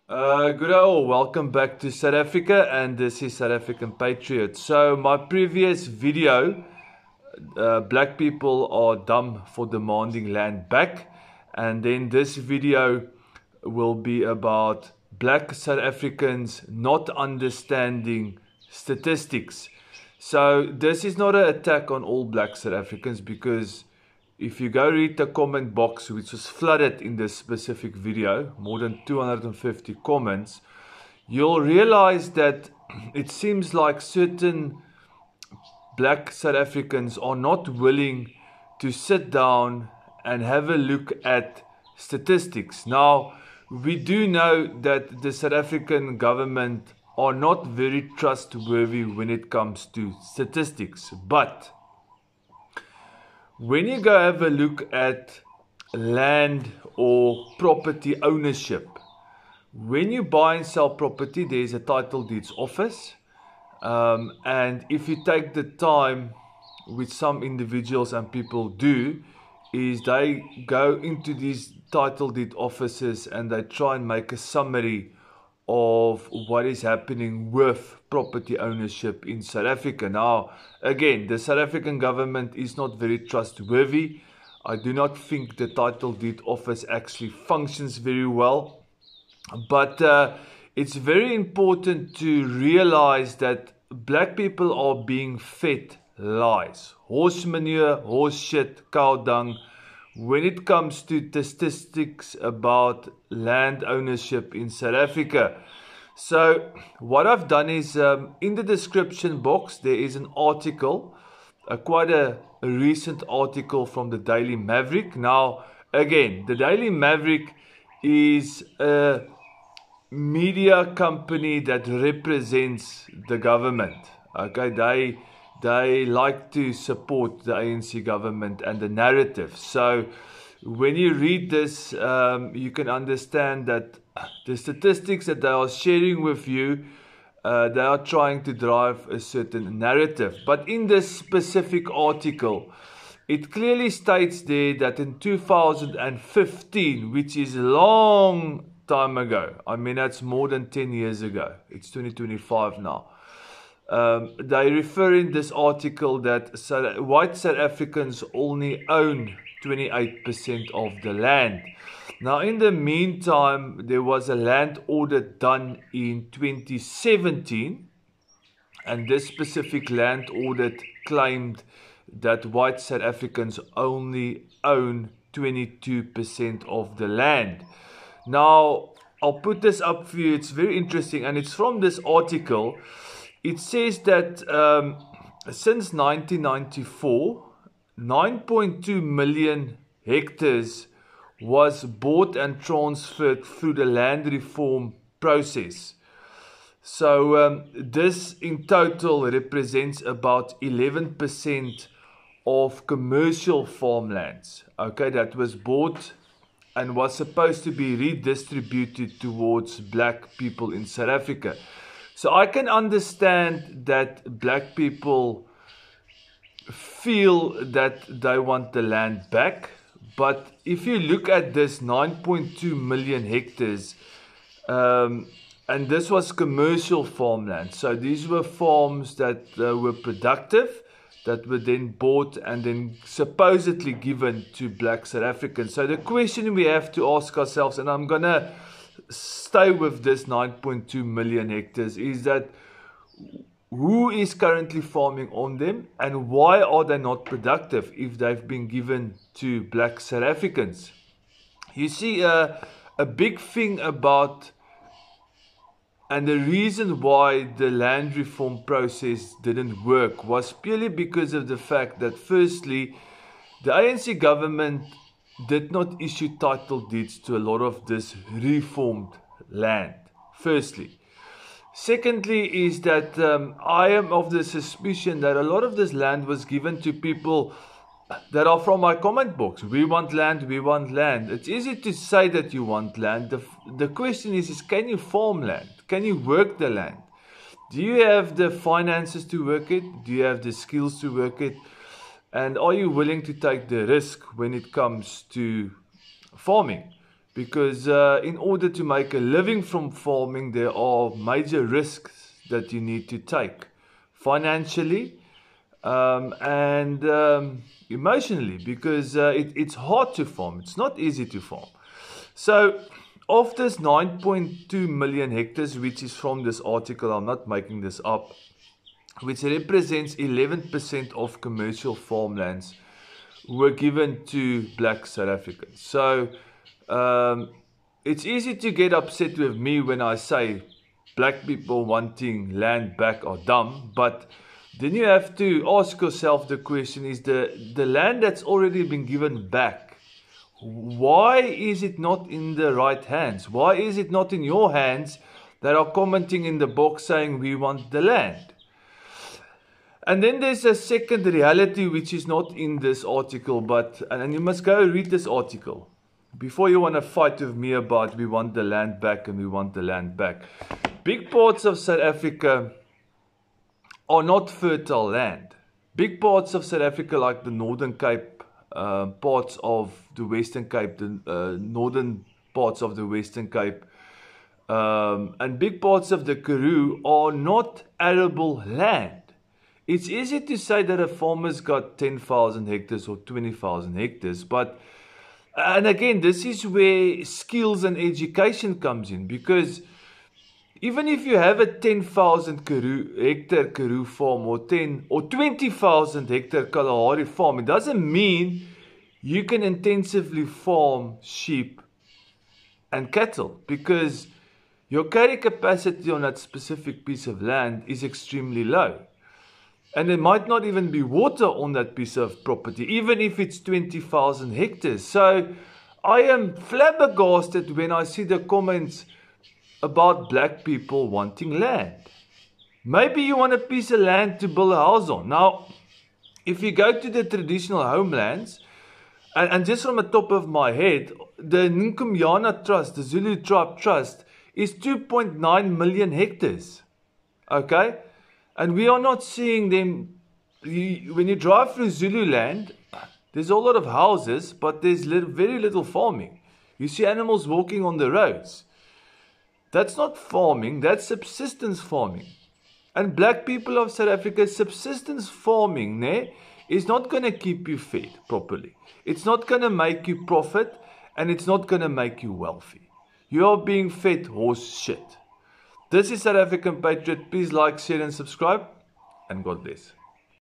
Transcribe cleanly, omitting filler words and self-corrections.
Good all, welcome back to South Africa, and this is South African Patriot. So my previous video, black people are dumb for demanding land back, and then this video will be about black South Africans not understanding statistics. So this is not an attack on all black South Africans, because if you go read the comment box, which was flooded in this specific video, more than 250 comments, you'll realize that it seems like certain black South Africans are not willing to sit down and have a look at statistics. Now, we do know that the South African government are not very trustworthy when it comes to statistics, but when you go have a look at land or property ownership, when you buy and sell property, there is a title deeds office. And if you take the time, which some individuals and people do, is they go into these title deed offices and they try and make a summary of what is happening with property ownership in South Africa. Now, again, the South African government is not very trustworthy. I do not think the title deed office actually functions very well. But it's very important to realize that black people are being fed lies. Horse manure, horse shit, cow dung, when it comes to statistics about land ownership in South Africa. So what I've done is in the description box there is an article, quite a recent article from the Daily Maverick. Now again, the Daily Maverick is a media company that represents the government. Okay, they like to support the ANC government and the narrative. So when you read this, you can understand that the statistics that they are sharing with you, they are trying to drive a certain narrative. But in this specific article, it clearly states there that in 2015, which is a long time ago, I mean that's more than 10 years ago, it's 2025 now, they refer in this article that white South Africans only own 28% of the land. Now in the meantime, there was a land audit done in 2017, and this specific land audit claimed that white South Africans only own 22% of the land. Now I'll put this up for you, it's very interesting, and it's from this article. It says that since 1994, 9.2 million hectares was bought and transferred through the land reform process. So this in total represents about 11% of commercial farmlands, okay, that was bought and was supposed to be redistributed towards black people in South Africa. So I can understand that black people feel that they want the land back. But if you look at this 9.2 million hectares, and this was commercial farmland. So these were farms that were productive, that were then bought and then supposedly given to black South Africans. So the question we have to ask ourselves, and I'm going to stay with this 9.2 million hectares, is that who is currently farming on them and why are they not productive if they've been given to black South Africans? You see, a big thing about, and the reason why the land reform process didn't work was purely because of the fact that firstly, the ANC government did not issue title deeds to a lot of this reformed land, firstly. Secondly is that I am of the suspicion that a lot of this land was given to people that are from my comment box. We want land, we want land. It's easy to say that you want land. The question is can you farm land? Can you work the land? Do you have the finances to work it? Do you have the skills to work it? And are you willing to take the risk when it comes to farming? because in order to make a living from farming, there are major risks that you need to take financially and emotionally, because it's hard to farm. It's not easy to farm. So of this 9.2 million hectares, which is from this article, I'm not making this up, which represents 11% of commercial farmlands, were given to black South Africans. So it's easy to get upset with me when I say black people wanting land back are dumb, but then you have to ask yourself the question, is the land that's already been given back, why is it not in the right hands? Why is it not in your hands that are commenting in the box saying we want the land? And then there's a second reality which is not in this article, but and you must go read this article before you want to fight with me about we want the land back and we want the land back. Big parts of South Africa are not fertile land. Big parts of South Africa, like the Northern Cape, parts of the Western Cape, the northern parts of the Western Cape, and big parts of the Karoo are not arable land. It's easy to say that a farmer's got 10,000 hectares or 20,000 hectares, but, and again, this is where skills and education comes in, because even if you have a 10,000 hectare Karoo farm or 10 or 20,000 hectare Kalahari farm, it doesn't mean you can intensively farm sheep and cattle, because your carry capacity on that specific piece of land is extremely low. And there might not even be water on that piece of property, even if it's 20,000 hectares. So I am flabbergasted when I see the comments about black people wanting land. Maybe you want a piece of land to build a house on. Now, if you go to the traditional homelands, and just from the top of my head, the Nkumyana Trust, the Zulu Tribe Trust, is 2.9 million hectares. Okay? And we are not seeing them. When you drive through Zululand, there's a lot of houses, but there's very little farming. You see animals walking on the roads. That's not farming, that's subsistence farming. And black people of South Africa, subsistence farming is not going to keep you fed properly. It's not going to make you profit, and it's not going to make you wealthy. You are being fed horse shit. This is South African Patriot. Please like, share and subscribe, and God bless.